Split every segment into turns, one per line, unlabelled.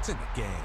points in the game.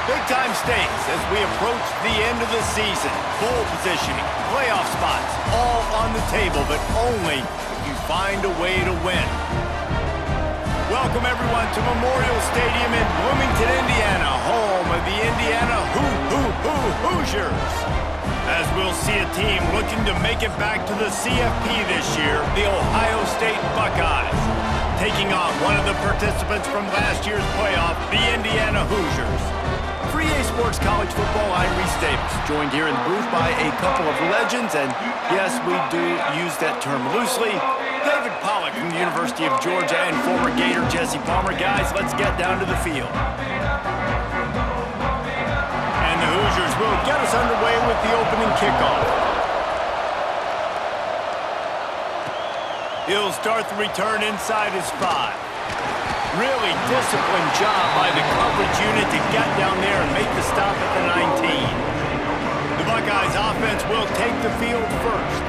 Big-time stakes as we approach the end of the season. Bowl positioning, playoff spots, all on the table, but only if you find a way to win. Welcome, everyone, to Memorial Stadium in Bloomington, Indiana, home of the Indiana Hoosiers. As we'll see a team looking to make it back to the CFP this year, the Ohio State Buckeyes, taking on one of the participants from last year's playoff, the Indiana Hoosiers. For EA Sports College Football, I'm Reese Davis, joined here in the booth by a couple of legends, and yes, we do use that term loosely. David Pollack from the University of Georgia and former Gator Jesse Palmer. Guys, let's get down to the field. And the Hoosiers will get us underway with the opening kickoff. He'll start the return inside his 5. Really disciplined job by the coverage unit to get down there and make the stop at the 19. The Buckeyes offense will take the field first.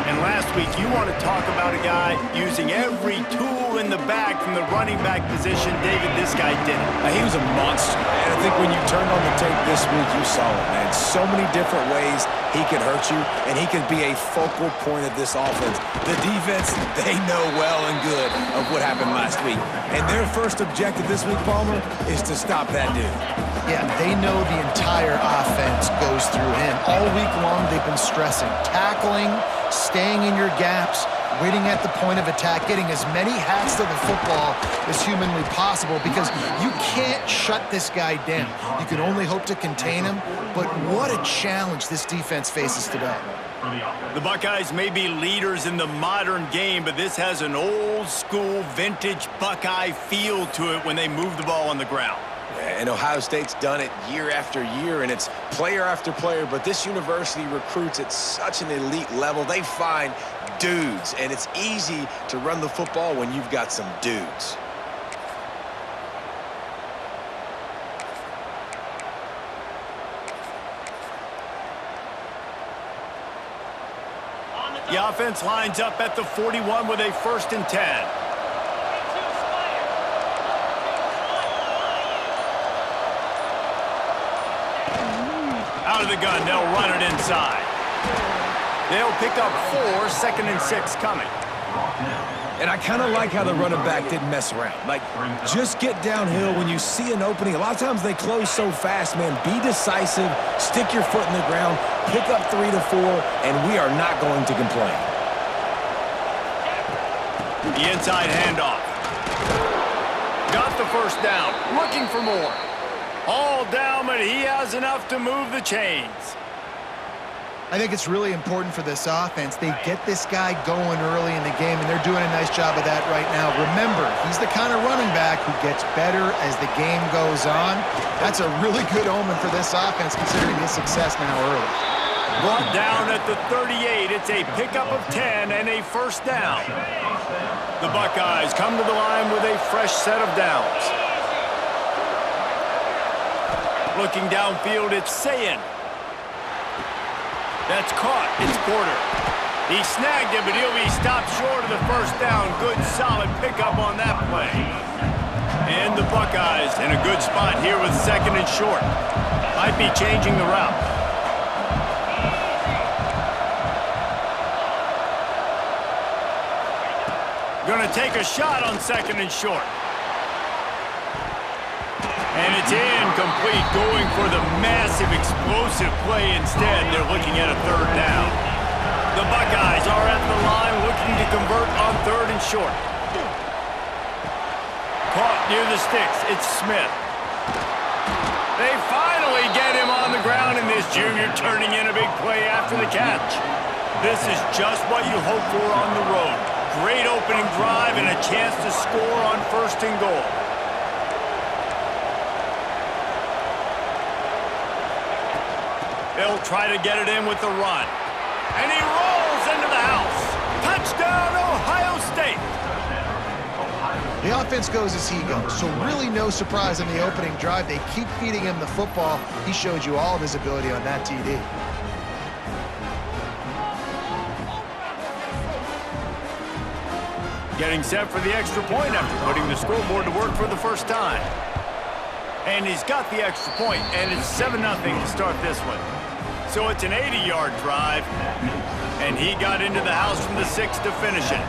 And last week, you want to talk about a guy using every tool in the bag from the running back position. David, this guy did it.
He was a monster. And I think when you turned on the tape this week, you saw it, man. So many different ways he can hurt you, and he can be a focal point of this offense. The defense, they know well and good of what happened last week. And their first objective this week, Palmer, is to stop that dude.
Yeah, they know the entire offense goes through him. All week long, they've been stressing, tackling, staying in your gaps, waiting at the point of attack, getting as many hats to the football as humanly possible, because you can't shut this guy down. You can only hope to contain him, but what a challenge this defense faces today.
The Buckeyes may be leaders in the modern game, but this has an old-school, vintage Buckeye feel to it when they move the ball on the ground.
And Ohio State's done it year after year, and it's player after player, but this university recruits at such an elite level. They find dudes, and it's easy to run the football when you've got some dudes.
The offense lines up at the 41 with a 1st and 10. Out of the gun, they'll run it inside. They'll pick up 4, 2nd and 6 coming.
And I kind of like how the running back didn't mess around. Like, just get downhill when you see an opening. A lot of times they close so fast, man. Be decisive, stick your foot in the ground, pick up 3 to 4, and we are not going to complain.
The inside handoff. Got the 1st down, looking for more. All down, but he has enough to move the chains.
I think it's really important for this offense. They get this guy going early in the game, and they're doing a nice job of that right now. Remember, he's the kind of running back who gets better as the game goes on. That's a really good omen for this offense, considering his success now early.
Brought down at the 38. It's a pickup of 10 and a 1st down. The Buckeyes come to the line with a fresh set of downs. Looking downfield, it's Sayin. That's caught. It's Porter. He snagged it, but he'll be stopped short of the first down. Good, solid pickup on that play. And the Buckeyes in a good spot here with 2nd and short. Might be changing the route. Gonna take a shot on 2nd and short. And it's incomplete, going for the massive explosive play instead. They're looking at a 3rd down. The Buckeyes are at the line looking to convert on 3rd and short. Caught near the sticks. It's Smith. They finally get him on the ground, and this junior turning in a big play after the catch. This is just what you hope for on the road. Great opening drive and a chance to score on 1st and goal. They'll try to get it in with the run. And he rolls into the house. Touchdown, Ohio State.
The offense goes as he goes, so really no surprise in the opening drive. They keep feeding him the football. He showed you all of his ability on that TD.
Getting set for the extra point after putting the scoreboard to work for the first time. And he's got the extra point, and it's 7-0 to start this one. So it's an 80-yard drive, and he got into the house from the 6 to finish it.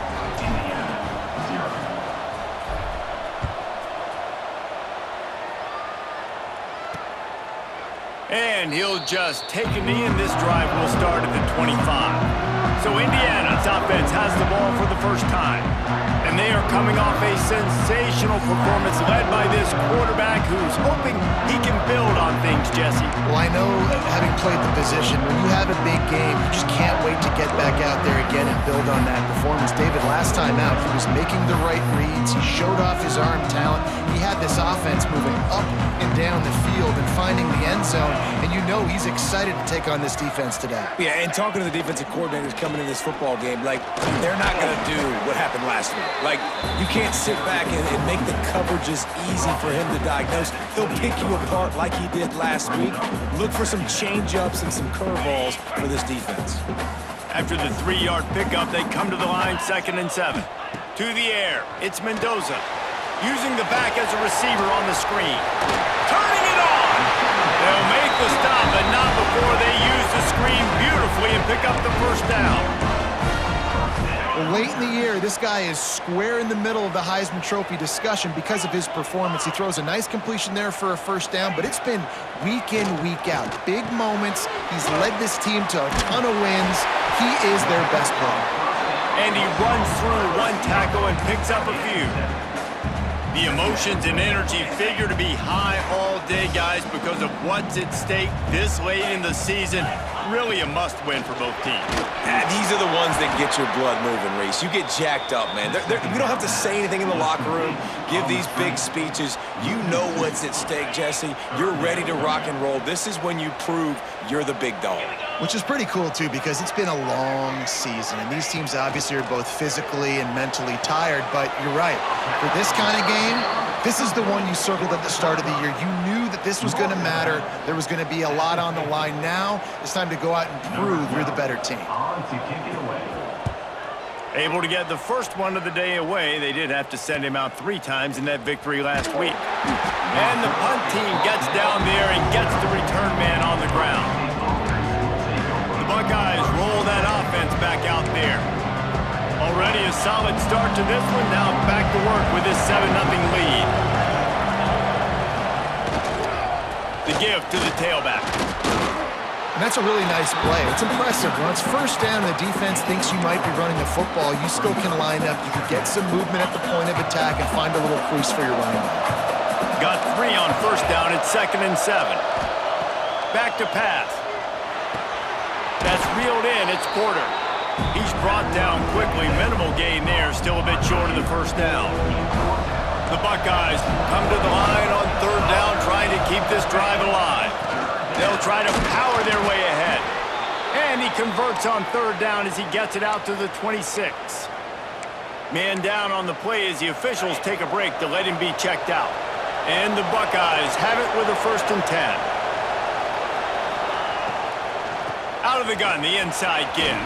And he'll just take a knee, and this drive will start at the 25. So Indiana's offense has the ball for the first time. And they are coming off a sensational performance led by this quarterback who's hoping he can build on things, Jesse.
Well, I know, having played the position, when you have a big game, you just can't wait to get back out there again and build on that performance. David, last time out, he was making the right reads. He showed off his arm talent. He had this offense moving up and down the field and finding the end zone. And you know he's excited to take on this defense today.
Yeah, and talking to the defensive coordinators coming in this football game, like, they're not going to do what happened last week. Like, you can't sit back and make the coverages easy for him to diagnose. He'll pick you apart like he did last week. Look for some change-ups and some curveballs for this defense.
After the 3-yard pickup, they come to the line 2nd and 7. To the air, it's Mendoza. Using the back as a receiver on the screen. Turning it on! They'll make the stop, but not before they use the screen beautifully and pick up the first down.
Late in the year, this guy is square in the middle of the Heisman Trophy discussion because of his performance. He throws a nice completion there for a first down, but it's been week in, week out. Big moments. He's led this team to a ton of wins. He is their best player.
And he runs through one tackle and picks up a few. The emotions and energy figure to be high all day, guys, because of what's at stake this late in the season. Really a must-win for both teams.
And these are the ones that get your blood moving, Reese. You get jacked up, man. We don't have to say anything in the locker room, give these big speeches. You know what's at stake, Jesse. You're ready to rock and roll. This is when you prove you're the big dog.
Which is pretty cool, too, because it's been a long season, and these teams obviously are both physically and mentally tired, but you're right. For this kind of game, this is the one you circled at the start of the year. You knew that this was going to matter. There was going to be a lot on the line. Now it's time to go out and prove you're the better team.
Able to get the first one of the day away. They did have to send him out 3 times in that victory last week. And the punt team gets down there and gets the return man on the ground. The Buckeyes roll that offense back out there. Already a solid start to this one. Now back to work with this 7-0 lead. The give to the tailback.
And that's a really nice play. It's impressive. When it's first down and the defense thinks you might be running the football, you still can line up. You can get some movement at the point of attack and find a little crease for your running back.
Got 3 on first down at 2nd and 7. Back to pass. That's reeled in. It's Porter. He's brought down quickly. Minimal gain there. Still a bit short of the first down. The Buckeyes come to the line on 3rd down, trying to keep this drive alive. They'll try to power their way ahead. And he converts on 3rd down as he gets it out to the 26. Man down on the play as the officials take a break to let him be checked out. And the Buckeyes have it with a 1st and 10. Out of the gun, the inside give.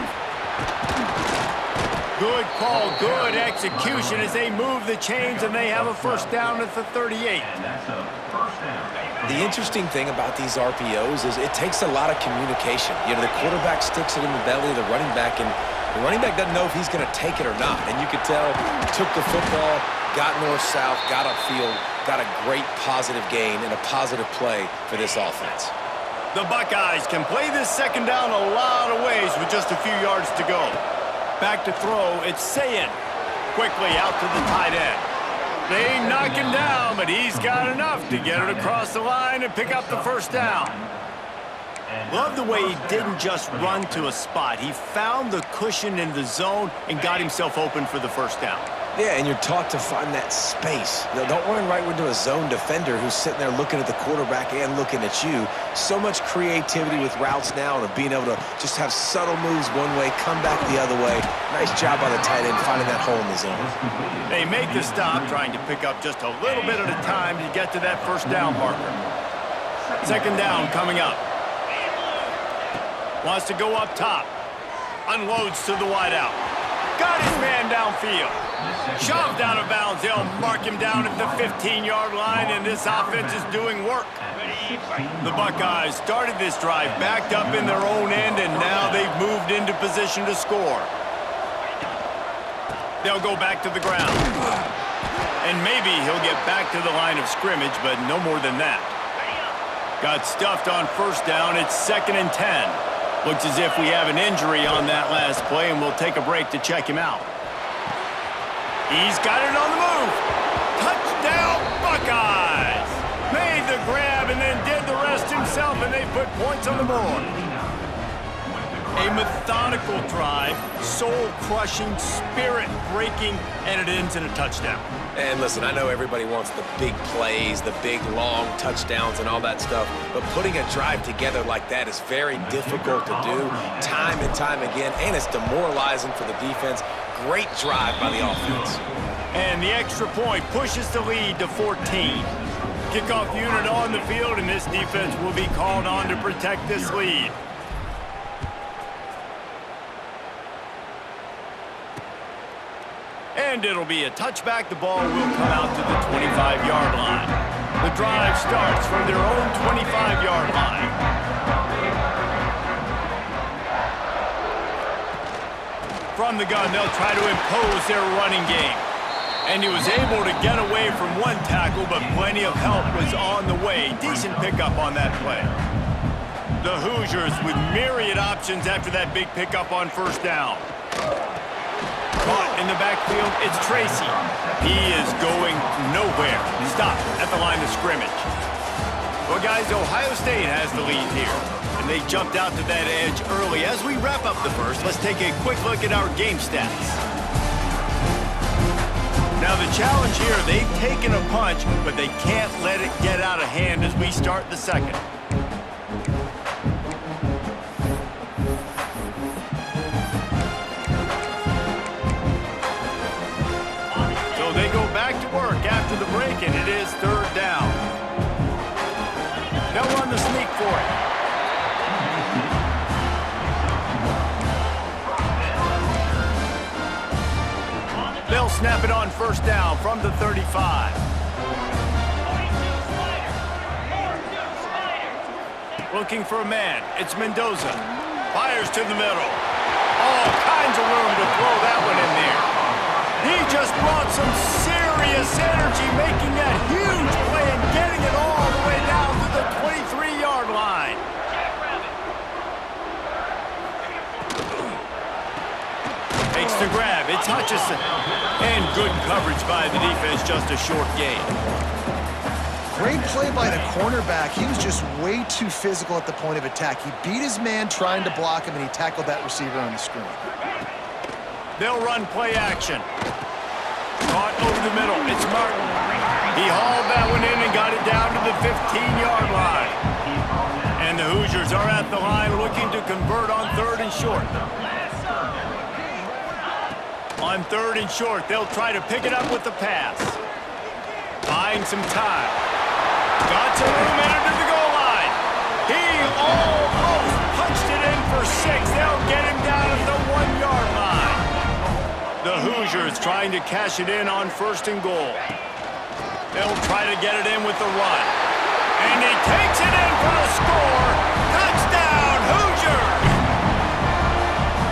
Good call, good execution as they move the chains and they have a first down at the 38.
The interesting thing about these RPOs is it takes a lot of communication. You know, the quarterback sticks it in the belly of the running back, and the running back doesn't know if he's going to take it or not. And you could tell, took the football, got north-south, got upfield, got a great positive gain and a positive play for this offense.
The Buckeyes can play this second down a lot of ways with just a few yards to go. Back to throw, it's Sayin. Quickly out to the tight end. They ain't knocking down, but he's got enough to get it across the line and pick up the first down. Love the way he didn't just run to a spot. He found the cushion in the zone and got himself open for the first down.
Yeah, and you're taught to find that space. Now, don't run right into a zone defender who's sitting there looking at the quarterback and looking at you. So much creativity with routes now and being able to just have subtle moves one way, come back the other way. Nice job by the tight end finding that hole in the zone.
They make the stop, trying to pick up just a little bit at a time to get to that first down marker. Second down coming up. Wants to go up top. Unloads to the wideout. Got his man downfield. Shoved out of bounds. They'll mark him down at the 15-yard line, and this offense is doing work. The Buckeyes started this drive backed up in their own end, and now they've moved into position to score. They'll go back to the ground. And maybe he'll get back to the line of scrimmage, but no more than that. Got stuffed on first down. It's 2nd and 10. Looks as if we have an injury on that last play, and we'll take a break to check him out. He's got it on the move. Touchdown, Buckeyes! Made the grab and then did the rest himself, and they put points on the board. A methodical drive, soul-crushing, spirit-breaking, and it ends in a touchdown.
And listen, I know everybody wants the big plays, the big, long touchdowns and all that stuff, but putting a drive together like that is very difficult to do time and time again, and it's demoralizing for the defense. Great drive by the offense.
And the extra point pushes the lead to 14. Kickoff unit on the field, and this defense will be called on to protect this lead. And it'll be a touchback. The ball will come out to the 25-yard line. The drive starts from their own 25-yard line. From the gun, they'll try to impose their running game. And he was able to get away from one tackle, but plenty of help was on the way. Decent pickup on that play. The Hoosiers with myriad options after that big pickup on first down. Caught in the backfield, it's Tracy. He is going nowhere. Stop at the line of scrimmage. Well, guys, Ohio State has the lead here, and they jumped out to that edge early. As we wrap up the first, let's take a quick look at our game stats. Now, the challenge here, they've taken a punch, but they can't let it get out of hand as we start the second. They go back to work after the break, and it is third down. They'll run the sneak for it. They'll snap it on first down from the 35. Looking for a man. It's Mendoza. Fires to the middle. All kinds of room to throw that one in there. He just brought some serious energy, making that huge play and getting it all the way down to the 23-yard line. Takes the grab. It's Hutchison. And good coverage by the defense, just a short gain.
Great play by the cornerback. He was just way too physical at the point of attack. He beat his man trying to block him, and he tackled that receiver on the screen.
They'll run play action. Caught over the middle. It's Martin. He hauled that one in and got it down to the 15-yard line. And the Hoosiers are at the line looking to convert on third and short. On third and short, they'll try to pick it up with the pass. Buying some time. Got some room into the goal line. He almost punched it in for 6. They'll get him down at the 1 yard that's trying to cash it in on 1st and goal. They'll try to get it in with the run. And he takes it in for the score. Touchdown, Hoosiers!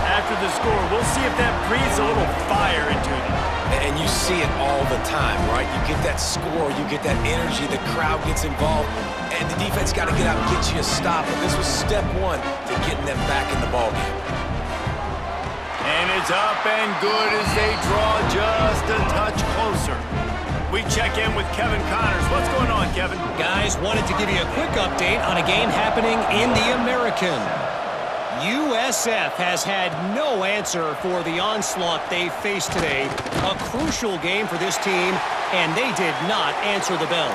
After the score, we'll see if that breathes a little fire into them.
And you see it all the time, right? You get that score, you get that energy, the crowd gets involved, and the defense got to get out and get you a stop. But this was step one to getting them back in the ballgame.
And it's up and good as they draw just a touch closer. We check in with Kevin Connors. What's going on, Kevin?
Guys, wanted to give you a quick update on a game happening in the American. USF has had no answer for the onslaught they faced today. A crucial game for this team, and they did not answer the bell.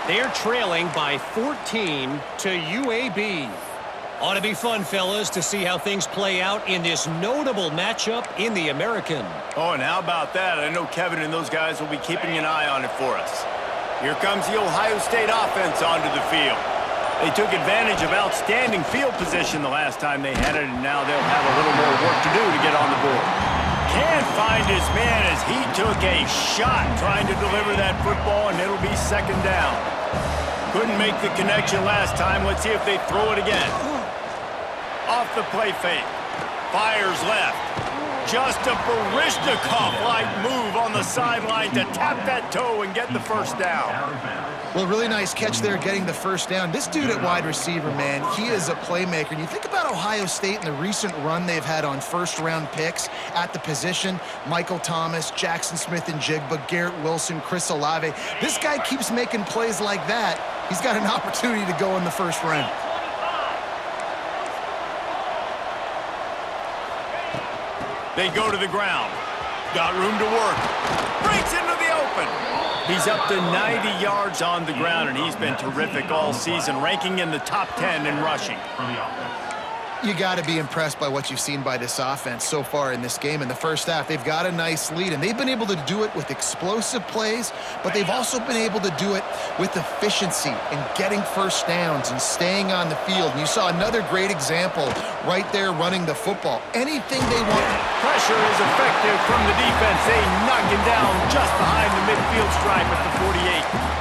They're trailing by 14 to UAB. Ought to be fun, fellas, to see how things play out in this notable matchup in the American.
Oh, and how about that? I know Kevin and those guys will be keeping an eye on it for us. Here comes the Ohio State offense onto the field. They took advantage of outstanding field position the last time they had it, and now they'll have a little more work to do to get on the board. Can't find his man as he took a shot trying to deliver that football, and it'll be 2nd down. Couldn't make the connection last time. Let's see if they throw it again. Off the play fake. Fires left. Just a Baryshnikov-like move on the sideline to tap that toe and get the 1st down.
Well, really nice catch there getting the 1st down. This dude at wide receiver, man, he is a playmaker. And you think about Ohio State and the recent run they've had on 1st-round picks at the position. Michael Thomas, Jackson Smith and Jigba, Garrett Wilson, Chris Olave. This guy keeps making plays like that. He's got an opportunity to go in the 1st round.
They go to the ground. Got room to work. Breaks into the open. He's up to 90 yards on the ground, and he's been terrific all season, ranking in the top 10 in rushing.
You got to be impressed by what you've seen by this offense so far in this game. In the 1st half, they've got a nice lead, and they've been able to do it with explosive plays, but they've also been able to do it with efficiency and getting 1st downs and staying on the field. And you saw another great example right there running the football. Anything they want.
Pressure is effective from the defense. They knock him down just behind the midfield stripe at the 48.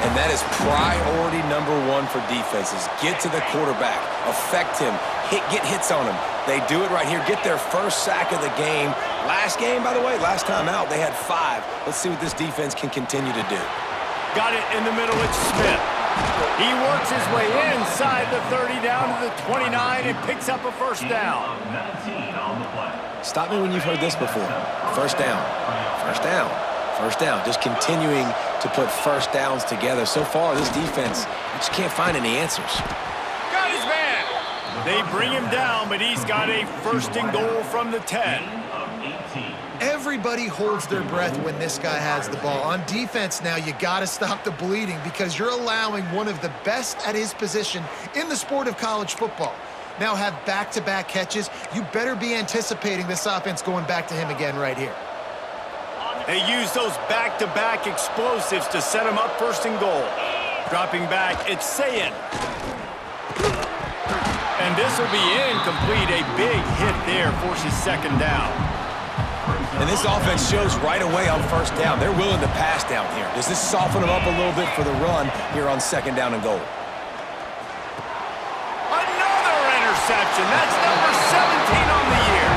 And that is priority number 1 for defenses. Get to the quarterback, affect him, get hits on him. They do it right here, get their 1st sack of the game. Last game, by the way, last time out, they had 5. Let's see what this defense can continue to do.
Got it in the middle, it's Smith. He works his way inside the 30 down to the 29 and picks up a 1st down.
Stop me when you've heard this before. 1st down, 1st down. 1st down, just continuing to put 1st downs together. So far, this defense just can't find any answers.
Got his man. They bring him down, but he's got a 1st and goal from the 10.
Everybody holds their breath when this guy has the ball. On defense now, you got to stop the bleeding because you're allowing one of the best at his position in the sport of college football. Now have back-to-back catches. You better be anticipating this offense going back to him again right here.
They use those back-to-back explosives to set him up 1st and goal. Dropping back, it's Sayin. And this will be incomplete. A big hit there forces 2nd down.
And this offense shows right away on 1st down. They're willing to pass down here. Does this soften them up a little bit for the run here on 2nd down and goal?
Another interception. That's number 17 on the year.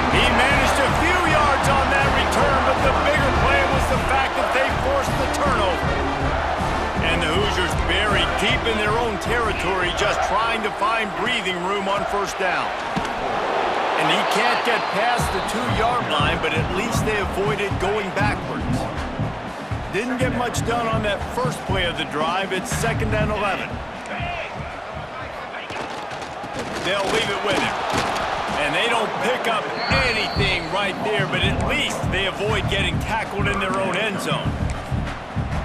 He managed a few yards on that return, but the bigger play was the fact that they forced the turnover. And the Hoosiers buried deep in their own territory, just trying to find breathing room on 1st down. And he can't get past the 2-yard line, but at least they avoided going backwards. Didn't get much done on that 1st play of the drive. It's 2nd and 11. They'll leave it with him. And they don't pick up anything right there, but at least they avoid getting tackled in their own end zone.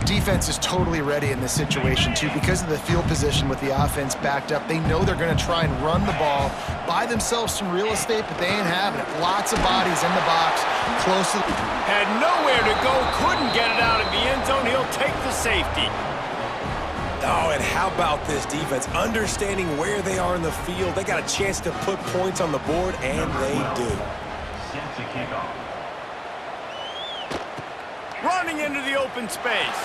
Defense is totally ready in this situation, too, because of the field position with the offense backed up. They know they're going to try and run the ball, buy themselves some real estate, but they ain't having it. Lots of bodies in the box, close to...
Had nowhere to go, couldn't get it out of the end zone. He'll take the safety.
Oh, and how about this defense? Understanding where they are in the field. They got a chance to put points on the board, and they do.
running into the open space.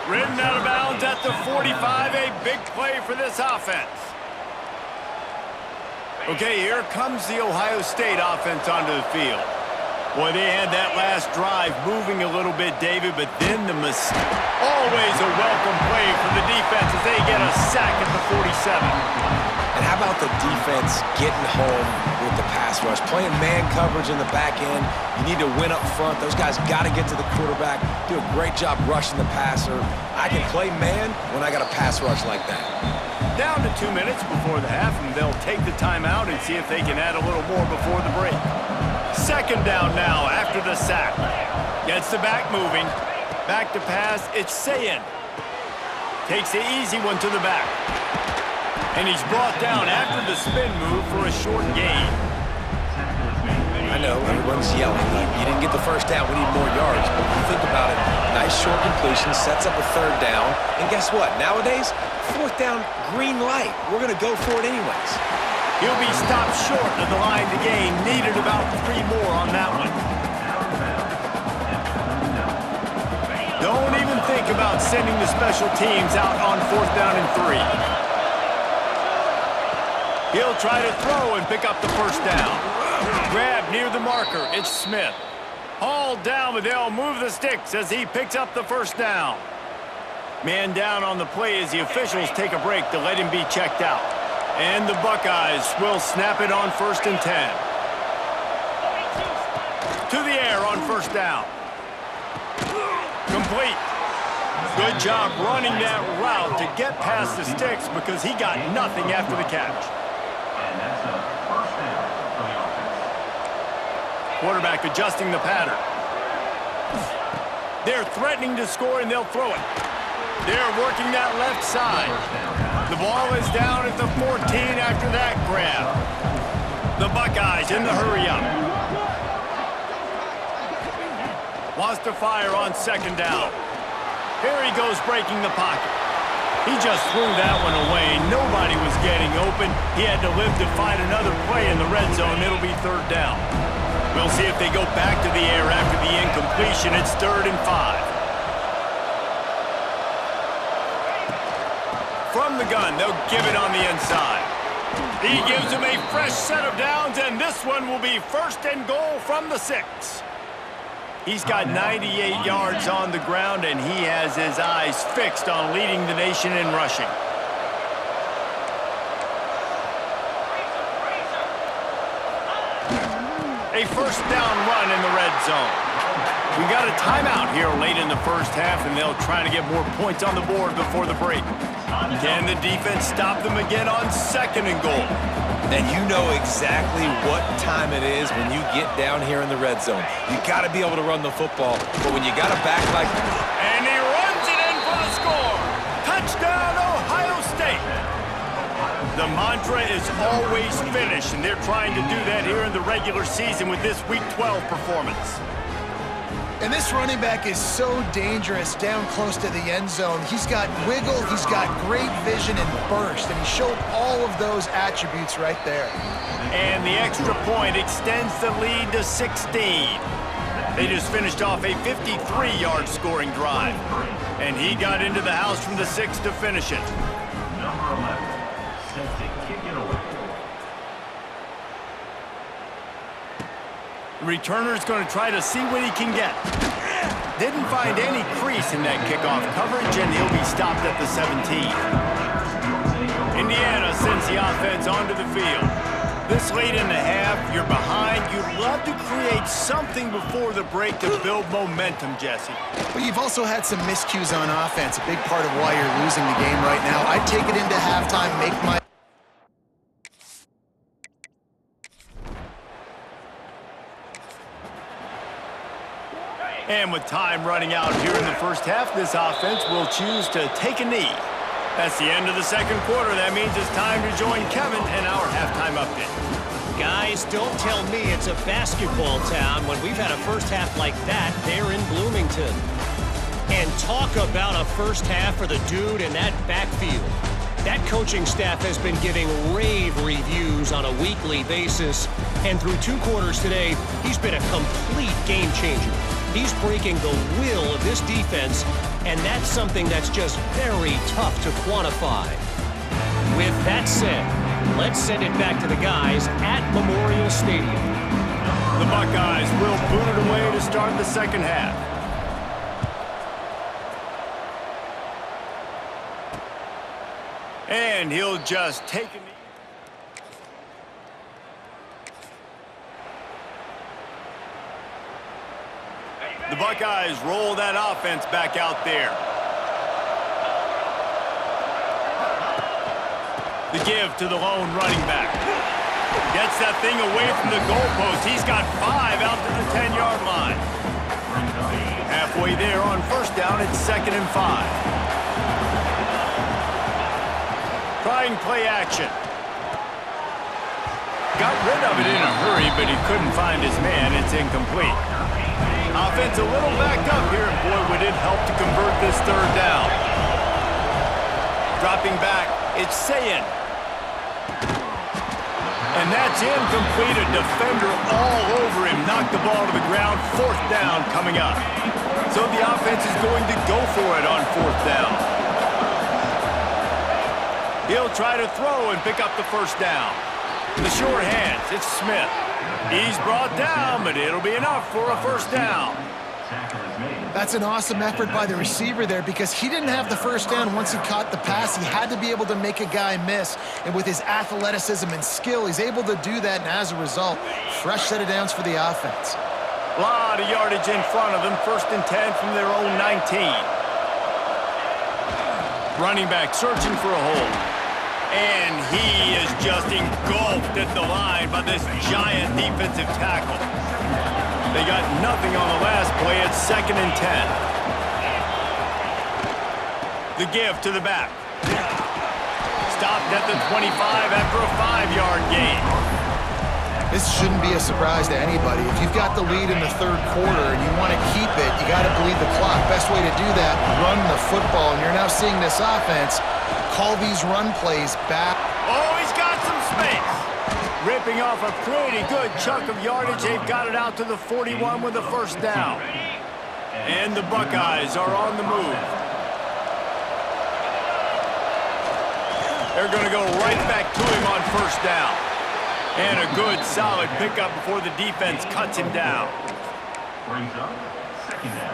Ridden out of bounds at the 45, a big play for this offense. Okay, here comes the Ohio State offense onto the field. Boy, they had that last drive moving a little bit, David, but then the mistake. Always a welcome play for the defense as they get a sack at the 47.
And how about the defense getting home with the pass rush? Playing man coverage in the back end. You need to win up front. Those guys got to get to the quarterback. Do a great job rushing the passer. I can play man when I got a pass rush like that.
Down to 2 minutes before the half, and they'll take the timeout and see if they can add a little more before the break. Second down now after the sack. Gets the back moving. Back to pass. It's Sayin. Takes the easy one to the back. And he's brought down after the spin move for a short gain.
I know, everyone's yelling. You didn't get the first down. We need more yards. But if you think about it, nice short completion, sets up a third down. And guess what? Nowadays, fourth down, green light. We're going to go for it anyways.
He'll be stopped short of the line to gain. Needed about 3 more on that one. Don't even think about sending the special teams out on 4th down and 3. He'll try to throw and pick up the first down. Grab near the marker. It's Smith. Hauled down, but they'll move the sticks as he picks up the first down. Man down on the play as the officials take a break to let him be checked out. And the Buckeyes will snap it on 1st and 10. To the air on 1st down. Complete. Good job running that route to get past the sticks because he got nothing after the catch. Quarterback adjusting the pattern. They're threatening to score, and they'll throw it. They're working that left side. The ball is down at the 14 after that grab. The Buckeyes in the hurry-up. Wants to fire on 2nd down. Here he goes breaking the pocket. He just threw that one away. Nobody was getting open. He had to live to find another play in the red zone. It'll be 3rd down. We'll see if they go back to the air after the incompletion. It's 3rd and 5. From the gun, they'll give it on the inside. He gives him a fresh set of downs, and this one will be 1st and goal from the 6. He's got 98 yards on the ground, and he has his eyes fixed on leading the nation in rushing. A 1st down run in the red zone. We got a timeout here late in the first half, and they'll try to get more points on the board before the break. Can the defense stop them again on 2nd and goal?
And you know exactly what time it is when you get down here in the red zone. You got to be able to run the football, but when you got a back like that.
And he runs it in for the score. Touchdown, Ohio State. The mantra is always finish, and they're trying to do that here in the regular season with this Week 12 performance.
And this running back is so dangerous down close to the end zone. He's got wiggle, he's got great vision and burst, and he showed all of those attributes right there.
And the extra point extends the lead to 16. They just finished off a 53-yard scoring drive. And he got into the house from the 6 to finish it.
Number 11, set to kick it away.
The returner's going to try to see what he can get. Didn't find any crease in that kickoff coverage, and he'll be stopped at the 17. Indiana sends the offense onto the field. This late in the half, you're behind. You'd love to create something before the break to build momentum, Jesse.
But you've also had some miscues on offense, a big part of why you're losing the game right now. I'd take it into halftime, make my...
And with time running out here in the first half, this offense will choose to take a knee. That's the end of the second quarter. That means it's time to join Kevin in our halftime update.
Guys, don't tell me it's a basketball town when we've had a first half like that there in Bloomington. And talk about a first half for the dude in that backfield. That coaching staff has been giving rave reviews on a weekly basis. And through 2 quarters today, he's been a complete game changer. He's breaking the will of this defense, and that's something that's just very tough to quantify. With that said, let's send it back to the guys at Memorial Stadium.
The Buckeyes will boot it away to start the second half. And he'll just take a knee. The Buckeyes roll that offense back out there. The give to the lone running back. Gets that thing away from the goalpost. He's got 5 out to the 10-yard line. Halfway there on first down, it's 2nd and 5. Trying play action. Got rid of it in a hurry, but he couldn't find his man. It's incomplete. Offense a little backed up here, and boy, would it help to convert this 3rd down. Dropping back, it's Sayin. And that's incomplete. A defender all over him. Knocked the ball to the ground. 4th down coming up. So the offense is going to go for it on 4th down. He'll try to throw and pick up the 1st down. The short hands, it's Smith. He's brought down, but it'll be enough for a 1st down.
That's an awesome effort by the receiver there because he didn't have the 1st down once he caught the pass. He had to be able to make a guy miss. And with his athleticism and skill, he's able to do that. And as a result, fresh set of downs for the offense.
A lot of yardage in front of them. 1st and 10 from their own 19. Running back searching for a hole. And he is just engulfed at the line by this giant defensive tackle. They got nothing on the last play. It's 2nd and 10. The give to the back. Stopped at the 25 after a 5-yard gain.
This shouldn't be a surprise to anybody. If you've got the lead in the 3rd quarter and you want to keep it, you got to bleed the clock. Best way to do that, run the football. And you're now seeing this offense call these run plays back.
Oh, he's got some space. Ripping off a pretty good chunk of yardage. They've got it out to the 41 with a 1st down. And the Buckeyes are on the move. They're going to go right back to him on 1st down. And a good, solid pickup before the defense cuts him down.
Brings up 2nd down.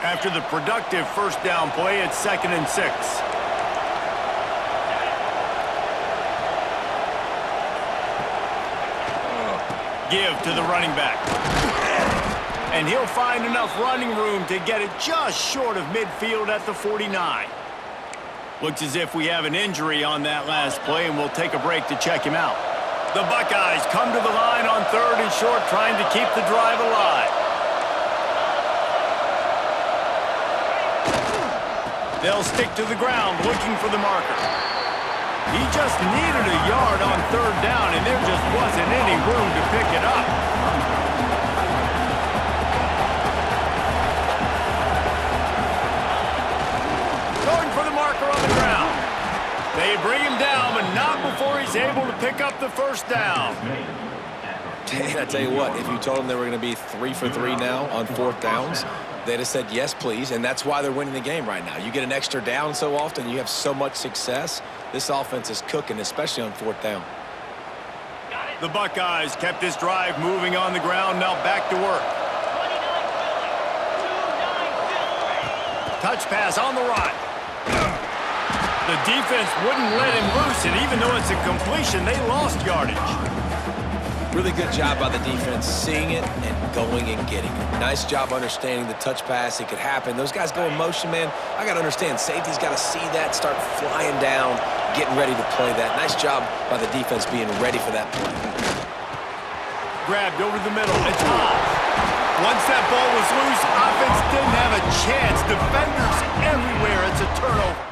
After the productive 1st down play, it's 2nd and 6. Give to the running back. And he'll find enough running room to get it just short of midfield at the 49. Looks as if we have an injury on that last play, and we'll take a break to check him out. The Buckeyes come to the line on 3rd and short, trying to keep the drive alive. They'll stick to the ground, looking for the marker. He just needed a yard on 3rd down, and there just wasn't any room to pick it up. Going for the marker on the ground. They bring him down, but not before he's able to pick up the 1st down.
I tell you what, if you told them they were going to be 3 for 3 now on 4th downs, they'd have said, yes, please, and that's why they're winning the game right now. You get an extra down so often, you have so much success. This offense is cooking, especially on 4th down.
The Buckeyes kept this drive moving on the ground, now back to work. Touch pass on the run. The defense wouldn't let him loose, and even though it's a completion, they lost yardage.
Really good job by the defense, seeing it and going and getting it. Nice job understanding the touch pass. It could happen. Those guys go in motion, man. I got to understand, safety's got to see that, start flying down, getting ready to play that. Nice job by the defense being ready for that play.
Grabbed over the middle. It's off. Once that ball was loose, offense didn't have a chance. Defenders everywhere. It's a turnover.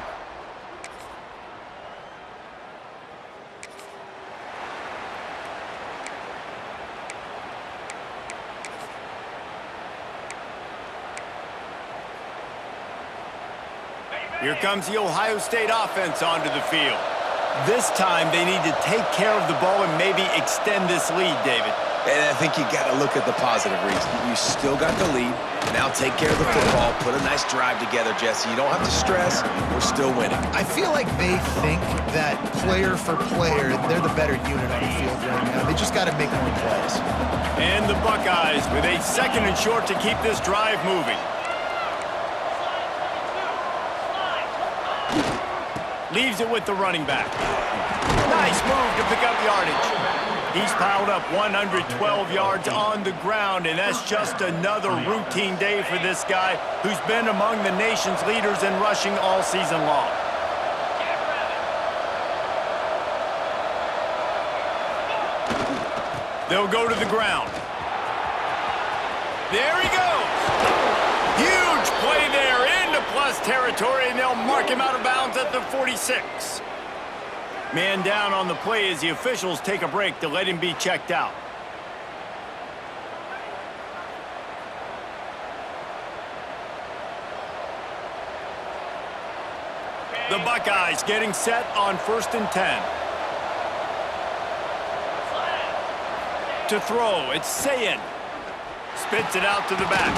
Here comes the Ohio State offense onto the field. This time they need to take care of the ball and maybe extend this lead, David.
And I think you got to look at the positive reason. You still got the lead. Now take care of the football. Put a nice drive together, Jesse. You don't have to stress. We're still winning.
I feel like they think that player for player, they're the better unit on the field right now. They just got to make more plays.
And the Buckeyes with a 2nd and short to keep this drive moving. Leaves it with the running back. Nice move to pick up yardage. He's piled up 112 yards on the ground, and that's just another routine day for this guy who's been among the nation's leaders in rushing all season long. They'll go to the ground. There he goes. Huge play there into plus territory, and they'll mark him out of bounds at the 46. Man down on the play as the officials take a break to let him be checked out. The Buckeyes getting set on 1st and 10. To throw, it's Sayin. Spits it out to the back.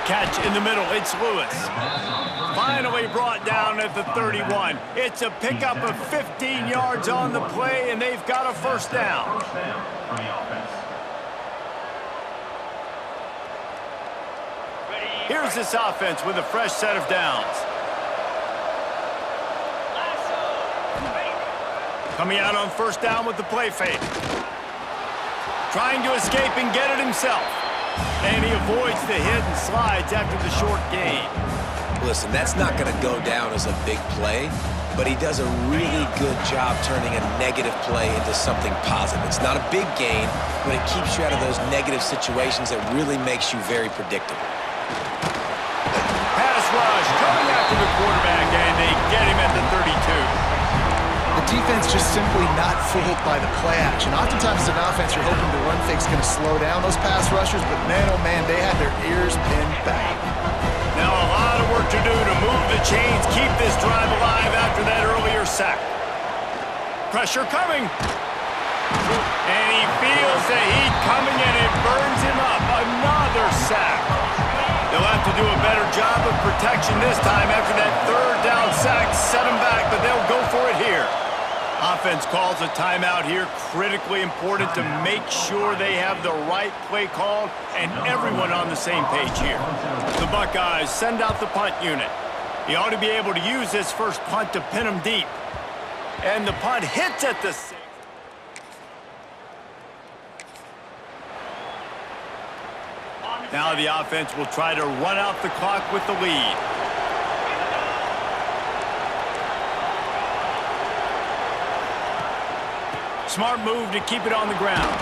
Catch in the middle, it's Lewis. Finally brought down at the 31. It's a pickup of 15 yards on the play, and they've got a 1st down. Here's this offense with a fresh set of downs. Coming out on 1st down with the play fake. Trying to escape and get it himself. And he avoids the hit and slides after the short gain.
Listen, that's not going to go down as a big play, but he does a really good job turning a negative play into something positive. It's not a big gain, but it keeps you out of those negative situations that really makes you very predictable.
Pass rush coming after the quarterback, and they get him at the 32.
The defense just simply not fooled by the play action. Oftentimes as an offense, you're hoping the run fake's going to slow down those pass rushers, but man, oh man, they had their ears pinned back.
Now a lot of work to do to move the chains, keep this drive alive after that earlier sack. Pressure coming. And he feels the heat coming, and it burns him up. Another sack. They'll have to do a better job of protection this time after that 3rd down sack set him back, but they'll go for it here. Offense calls a timeout here. Critically important to make sure they have the right play called and everyone on the same page here. The Buckeyes send out the punt unit. He ought to be able to use this first punt to pin him deep. And the punt hits at the 6. Now the offense will try to run out the clock with the lead. Smart move to keep it on the ground.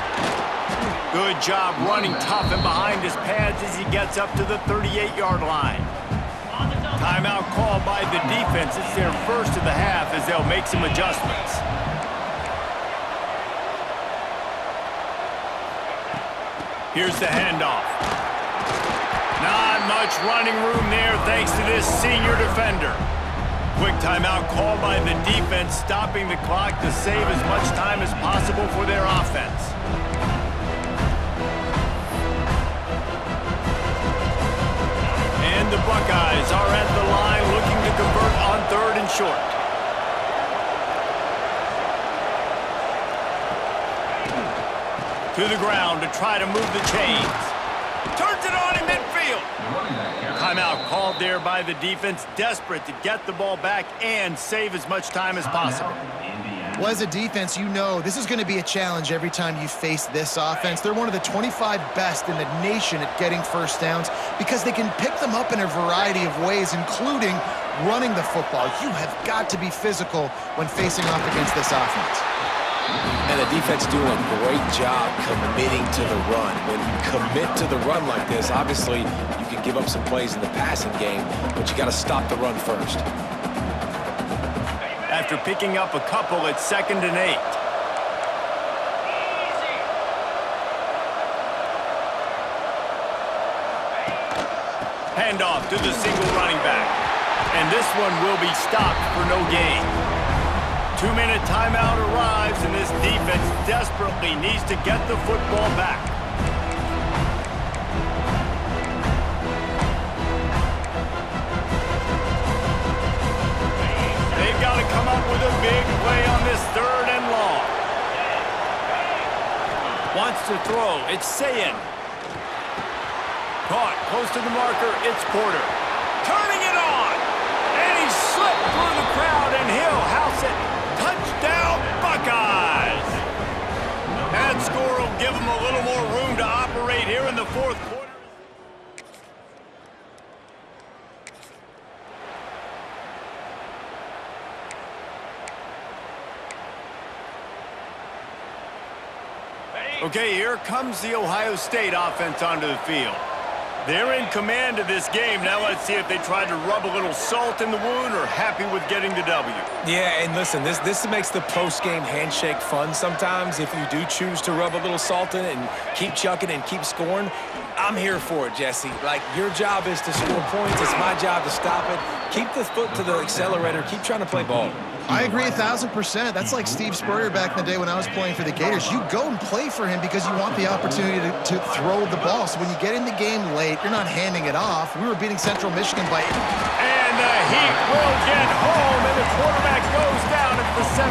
Good job running tough and behind his pads as he gets up to the 38-yard line. Timeout called by the defense. It's their first of the half as they'll make some adjustments. Here's the handoff. Not much running room there thanks to this senior defender. Quick timeout called by the defense, stopping the clock to save as much time as possible for their offense. And the Buckeyes are at the line looking to convert on 3rd and short. To the ground to try to move the chains. Turns it on in midfield. Timeout called there by the defense, desperate to get the ball back and save as much time as possible.
Well, as a defense, you know this is going to be a challenge every time you face this offense. They're one of the 25 best in the nation at getting 1st downs because they can pick them up in a variety of ways, including running the football. You have got to be physical when facing off against this offense.
And the defense doing a great job committing to the run. When you commit to the run like this, obviously you can give up some plays in the passing game, but you got to stop the run first.
After picking up a couple, it's 2nd and 8. Handoff to the single running back. And this one will be stopped for no gain. 2-minute timeout arrives, and this defense desperately needs to get the football back. got to come up with a big play on this 3rd and long. Wants to throw. It's Sayin. Caught close to the marker. It's Porter. Turning it on. And he slipped through the crowd, and he'll house it. Touchdown, Buckeyes. That score will give them a little more room to operate here in the 4th quarter. Okay, here comes the Ohio State offense onto the field. They're in command of this game. Now let's see if they tried to rub a little salt in the wound or happy with getting the W.
Yeah, and listen, this makes the post-game handshake fun sometimes. If you do choose to rub a little salt in it and keep chucking and keep scoring, I'm here for it, Jesse. Like, your job is to score points. It's my job to stop it. Keep the foot to the accelerator. Keep trying to play ball.
I agree 1,000%. That's like Steve Spurrier back in the day when I was playing for the Gators. You go and play for him because you want the opportunity to throw the ball. So when you get in the game late, you're not handing it off. We were beating Central Michigan by...
And the Heat will get home, and the quarterback goes down at the 17.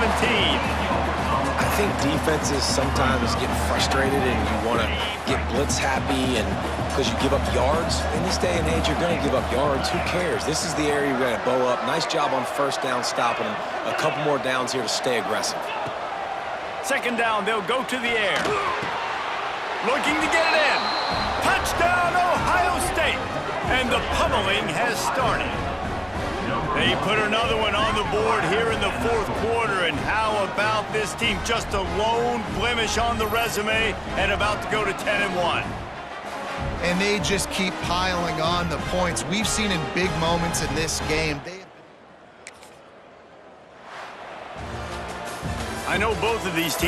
I think defenses sometimes get frustrated and you want to get blitz happy and because you give up yards. In this day and age, you're going to give up yards. Who cares? This is the area you're going to bow up. Nice job on 1st down stopping them. A couple more downs here to stay aggressive.
2nd down, they'll go to the air. Looking to get it in. Touchdown, Ohio State. And the pummeling has started. They put another one on the board here in the 4th quarter, and how about this team? Just a lone blemish on the resume and about to go to 10-1.
And they just keep piling on the points. We've seen in big moments in this game.
I know both of these teams